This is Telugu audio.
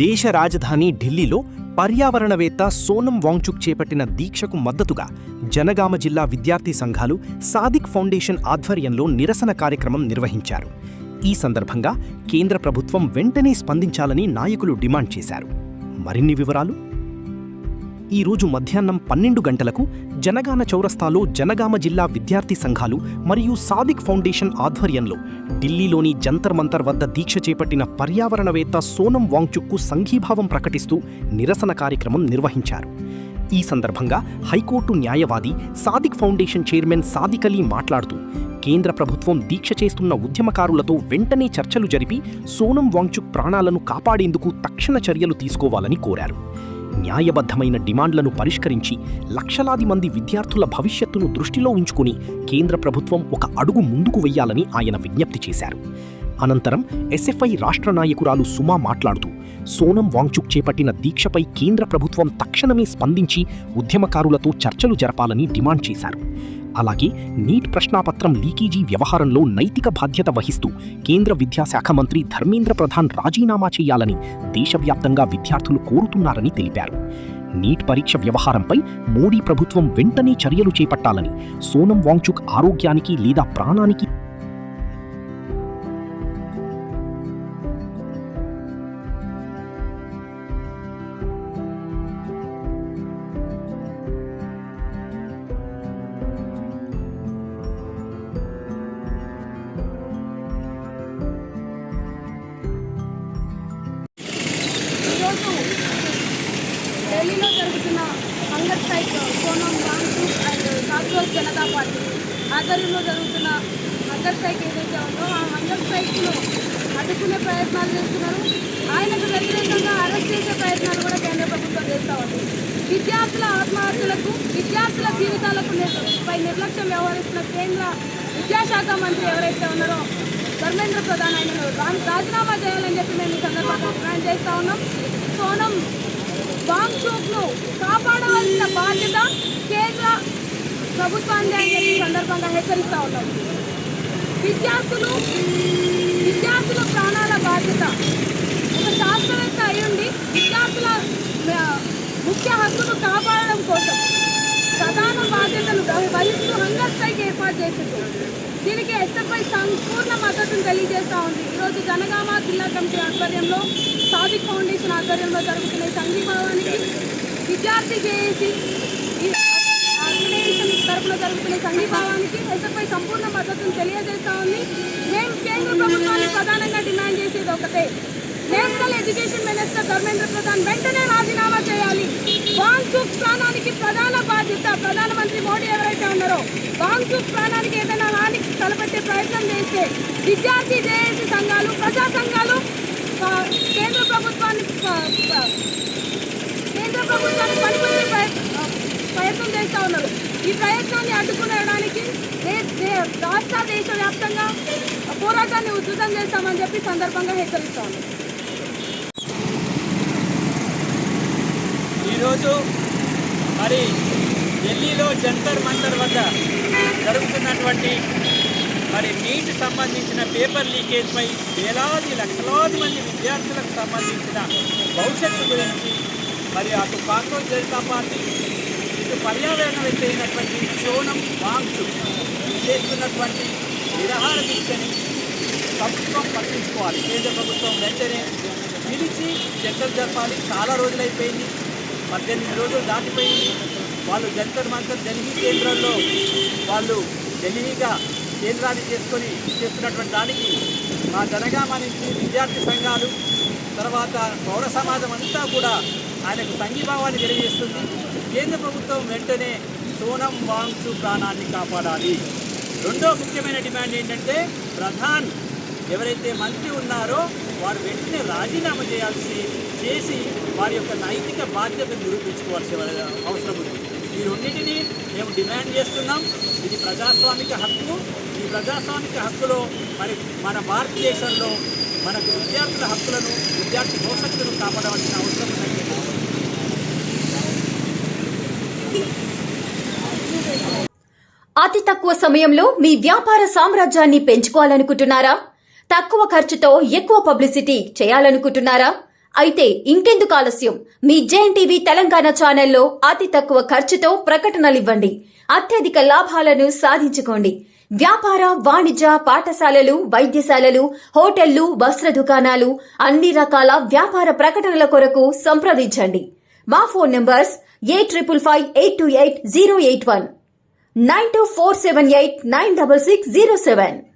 దేశ రాజధాని ఢిల్లీలో పర్యావరణవేత్త సోనం వాంగ్చుక్ చేపట్టిన దీక్షకు మద్దతుగా జనగామ జిల్లా విద్యార్థి సంఘాలు సాదిక్ ఫౌండేషన్ ఆధ్వర్యంలో నిరసన కార్యక్రమం నిర్వహించారు. ఈ సందర్భంగా కేంద్ర ప్రభుత్వం వెంటనే స్పందించాలని నాయకులు డిమాండ్ చేశారు. మరిన్ని వివరాలు ఈ రోజు మధ్యాహ్నం 12 గంటలకు జనగామ చౌరస్తాలో జనగామ జిల్లా విద్యార్థి సంఘాలు మరియు సాదిక్ ఫౌండేషన్ ఆధ్వర్యంలో ఢిల్లీలోని జంతర్ మంతర్ వద్ద దీక్ష చేపట్టిన పర్యావరణవేత్త సోనం వాంగ్చుక్కు సంఘీభావం ప్రకటిస్తూ నిరసన కార్యక్రమం నిర్వహించారు. ఈ సందర్భంగా హైకోర్టు న్యాయవాది సాదిక్ ఫౌండేషన్ చైర్మన్ సాదిక్ అలీ మాట్లాడుతూ కేంద్ర ప్రభుత్వం దీక్ష చేస్తున్న ఉద్యమకారులతో వెంటనే చర్చలు జరిపి సోనం వాంగ్చుక్ ప్రాణాలను కాపాడేందుకు తక్షణ చర్యలు తీసుకోవాలని కోరారు. న్యాయబద్ధమైన డిమాండ్లను పరిష్కరించి లక్షలాది మంది విద్యార్థుల భవిష్యత్తును దృష్టిలో ఉంచుకుని కేంద్ర ప్రభుత్వం ఒక అడుగు ముందుకు వెయ్యాలని ఆయన విజ్ఞప్తి చేశారు. అనంతరం ఎస్ఎఫ్ఐ రాష్ట్ర నాయకురాలు సుమా మాట్లాడుతూ సోనం వాంగ్చుక్ చేపట్టిన దీక్షపై కేంద్ర ప్రభుత్వం తక్షణమే స్పందించి ఉద్యమకారులతో చర్చలు జరపాలని డిమాండ్ చేశారు. అలాగే నీట్ ప్రశ్నాపత్రం లీకేజీ వ్యవహారంలో నైతిక బాధ్యత వహిస్తూ కేంద్ర విద్యాశాఖ మంత్రి ధర్మేంద్ర ప్రధాన్ రాజీనామా చేయాలని దేశవ్యాప్తంగా విద్యార్థులు కోరుతున్నారని తెలిపారు. నీట్ పరీక్ష వ్యవహారంపై మోడీ ప్రభుత్వం వెంటనే చర్యలు చేపట్టాలని, సోనం వాంగ్చుక్ ఆరోగ్యానికి లేదా ప్రాణానికి ఢిల్లీలో జరుగుతున్న hunger strike Sonam Wangchuk and cockroach Janata party ఆధ్వర్యంలో జరుగుతున్న హంగర్ స్ట్రైక్ ఏదైతే ఉందో ఆ హంగర్ స్ట్రైక్ను అడ్డుకునే ప్రయత్నాలు చేస్తున్నారు. ఆయనకు వ్యతిరేకంగా అరెస్ట్ చేసే ప్రయత్నాలు కూడా కేంద్ర ప్రభుత్వం చేస్తూ ఉంది. విద్యార్థుల ఆత్మహత్యలకు, విద్యార్థుల జీవితాలకు పై నిర్లక్ష్యం వ్యవహరిస్తున్న కేంద్ర విద్యాశాఖ మంత్రి ఎవరైతే ఉన్నారో ధర్మేంద్ర ప్రధాన్ ఆయన రాజీనామా చేయాలని చెప్పి మేము ఈ సందర్భంగా డిమాండ్ చేస్తూ ఉన్నాం. సోనం వాంగ్చుక్ను కాపాడవలసిన బాధ్యత కేంద్ర ప్రభుత్వాన్ని అని చెప్పి సందర్భంగా హెచ్చరిస్తూ ఉన్నాం. విద్యార్థుల ప్రాణాల బాధ్యత ఒక శాస్త్రవేత్త అయ్యుండి విద్యార్థుల ముఖ్య హక్కును కాపాడడం కోసం ప్రధాన బాధ్యతను వహిస్తూ హంగర్ స్ట్రైక్ ఏర్పాటు చేసింది. దీనికి ఎస్ఎఫ్ఐ సంపూర్ణ మద్దతును తెలియజేస్తూ ఉంది. ఈరోజు జనగామ జిల్లా కమిటీ ఆధ్వర్యంలో సాదిక్ ఫౌండేషన్ ఆధ్వర్యంలో జరుగుతున్న సంఘీభావానికి విద్యార్థి జేఏసీ ఆర్గనైజేషన్ తరఫున జరుగుతున్న సంఘీభావానికి ఎస్ఎఫ్ఐ సంపూర్ణ మద్దతును తెలియజేస్తూ ఉంది. మేము కేంద్ర ప్రభుత్వాన్ని ప్రధానంగా డిమాండ్ చేసేది ఒకటే, national education minister Dharmendra Pradhan వెంటనే రాజీనామా చేయాలి. వాంగ్చుక్ ప్రాణానికి ప్రధాన బాధ్యత ప్రధానమంత్రి మోడీ ఎవరైతే ఉన్నారో వాంగ్చుక్ ప్రాణానికి ఏదైనా హాని తలపెట్టే ప్రయత్నం చేస్తే విద్యార్థి జేఏసీ సంఘాలు, ప్రజా సంఘాలు కేంద్ర ప్రభుత్వాన్ని పనికొచ్చే ప్రయత్నం చేస్తూ ఉన్నారు. ఈ ప్రయత్నాన్ని అడ్డుకునేయడానికి రాష్ట్ర దేశవ్యాప్తంగా పోరాటాన్ని ఉధృతం చేస్తామని చెప్పి సందర్భంగా హెచ్చరిస్తా ఉన్నాం. ఈరోజు మరి ఢిల్లీలో జంతర్ మంతర్ వద్ద జరుగుతున్నటువంటి మరి నీట్ సంబంధించిన పేపర్ లీకేజ్పై వేలాది లక్షలాది మంది విద్యార్థులకు సంబంధించిన భవిష్యత్తు గురించి మరి అటు కాక్రోచ్ జనతా పార్టీ, ఇటు పర్యావరణవేత్త అయినటువంటి సోనం వాంగ్చుక్ చేస్తున్నటువంటి నిరాహార దీక్షని ప్రభుత్వం పట్టించుకోవాలి. కేంద్ర ప్రభుత్వం వెంటనే పిలిచి చర్చలు జరపాలి. చాలా రోజులైపోయింది, 18 రోజులు దాటిపోయింది. వాళ్ళు జంతర్ మంతర్ ఢిల్లీ కేంద్రంలో వాళ్ళు ఢిల్లీగా కేంద్రాన్ని చేసుకొని చేస్తున్నటువంటి దానికి మా జనగామ నుంచి విద్యార్థి సంఘాలు, తర్వాత పౌర సమాజం అంతా కూడా ఆయనకు సంఘీభావాన్ని తెలియజేస్తుంది. కేంద్ర ప్రభుత్వం వెంటనే సోనం వాంగ్చుక్ ప్రాణాన్ని కాపాడాలి. రెండో ముఖ్యమైన డిమాండ్ ఏంటంటే ప్రధాన్ ఎవరైతే మంత్రి ఉన్నారో వారు వెంటనే రాజీనామా చేసి వారి యొక్క నైతిక బాధ్యతను నిరూపించుకోవాల్సిన అవసరం ఉంది. ఈ రెండింటినీ మేము డిమాండ్ చేస్తున్నాం. ఇది ప్రజాస్వామిక హక్కు. ఈ ప్రజాస్వామిక హక్కులో మరి మన భారతదేశంలో మనకు విద్యార్థుల హక్కులను, విద్యార్థి భవిష్యత్తును కాపాడవలసిన అవసరం ఉందని. అతి తక్కువ సమయంలో మీ వ్యాపార సామ్రాజ్యాన్ని పెంచుకోవాలనుకుంటున్నారా? తక్కువ ఖర్చుతో ఎక్కువ పబ్లిసిటీ చేయాలనుకుంటున్నారా? అయితే ఇంకెందుకు ఆలస్యం, మీ జేఎన్టీవీ తెలంగాణ ఛానల్లో అతి తక్కువ ఖర్చుతో ప్రకటనలివ్వండి. అత్యధిక లాభాలను సాధించుకోండి. వ్యాపార, వాణిజ్య, పాఠశాలలు, వైద్యశాలలు, హోటళ్లు, వస్త్ర దుకాణాలు, అన్ని రకాల వ్యాపార ప్రకటనల కొరకు సంప్రదించండి. మా ఫోన్ నంబర్స్ 8558288081, 9247896607.